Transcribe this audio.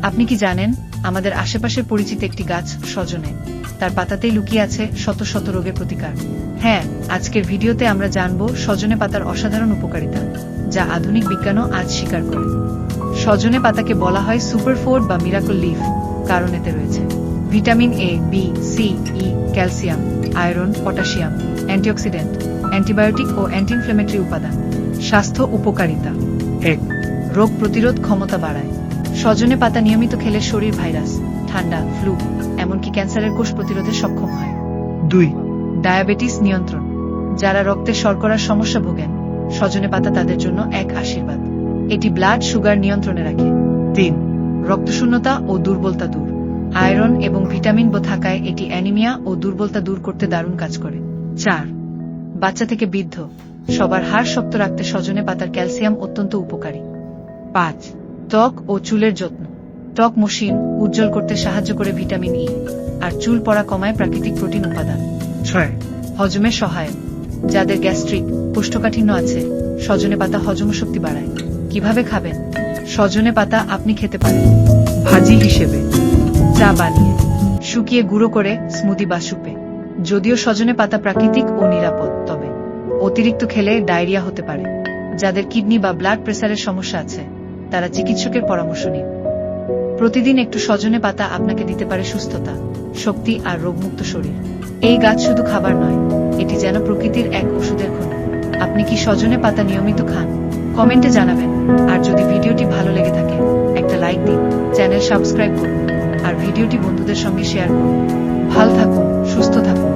আপনি কি জানেন, আমাদের আশেপাশের পরিচিত একটি গাছ সজনে, তার পাতাতেই লুকিয়ে আছে শত শত রোগের প্রতিকার। হ্যাঁ, আজকের ভিডিওতে আমরা জানব সজনে পাতার অসাধারণ উপকারিতা, যা আধুনিক বিজ্ঞানও আজ স্বীকার করে। সজনে পাতাকে বলা হয় সুপারফুড বা মিরাকল লিফ, কারণ এতে রয়েছে vitamin A, B, C, E, calcium, iron, potassium, antioxidant, antibiotic ও অ্যান্টি ইনফ্লেমেটরি উপাদান। স্বাস্থ্য উপকারিতা: 1. রোগ প্রতিরোধ ক্ষমতা বাড়ায়। সজনে পাতা নিয়মিত খেলে শরীর ভাইরাস, ঠান্ডা, ফ্লু, এমনকি ক্যান্সারের কোষ প্রতিরোধে সক্ষম হয়। 2. ডায়াবেটিস নিয়ন্ত্রণ: যারা রক্তে শর্করার সমস্যা ভোগেন, সজনে পাতা তাদের জন্য এক আশীর্বাদ। এটি ব্লাড সুগার নিয়ন্ত্রণে রাখে। 3. রক্তশূন্যতা ও দুর্বলতা দূর। আয়রন এবং ভিটামিন বি থাকায় এটি অ্যানিমিয়া ও দুর্বলতা দূর করতে দারুণ কাজ করে। 4. বাচ্চা থেকে বৃদ্ধ সবার হাড় শক্ত রাখতে সজনে পাতার ক্যালসিয়াম অত্যন্ত উপকারী। 5. ত্বক ও চুলের যত্ন: ত্বক মসৃণ, উজ্জ্বল করতে সাহায্য করে ভিটামিন ই, আর চুল পড়া কমায় প্রাকৃতিক প্রোটিন উপাদান। 6. হজমে সহায়ক: যাদের গ্যাস্ট্রিক, কোষ্ঠকাঠিন্য আছে, সজনে পাতা হজম শক্তি বাড়ায়। কিভাবে খাবেন? সজনে পাতা আপনি খেতে পারেন ভাজি হিসেবে, চা বানিয়ে, শুকিয়ে গুঁড়ো করে, স্মুদি বা সুপে। যদিও সজনে পাতা প্রাকৃতিক ও নিরাপদ, তবে অতিরিক্ত খেলে ডায়রিয়া হতে পারে। যাদের কিডনি বা ব্লাড প্রেসারের সমস্যা আছে, তারা চিকিৎসকের পরামর্শ নিন। প্রতিদিন একটু সজনে পাতা আপনাকে দিতে পারে সুস্থতা, শক্তি আর রোগমুক্ত শরীর। এই গাছ শুধু খাবার নয়, এটি যেন প্রকৃতির এক ওষুধের খনি। আপনি কি সজনে পাতা নিয়মিত খান? কমেন্টে জানাবেন। আর যদি ভিডিওটি ভালো লেগে থাকে, একটা লাইক দিন, চ্যানেল সাবস্ক্রাইব করুন, আর ভিডিওটি বন্ধুদের সঙ্গে শেয়ার করুন। ভালো থাকুন, সুস্থ থাকুন।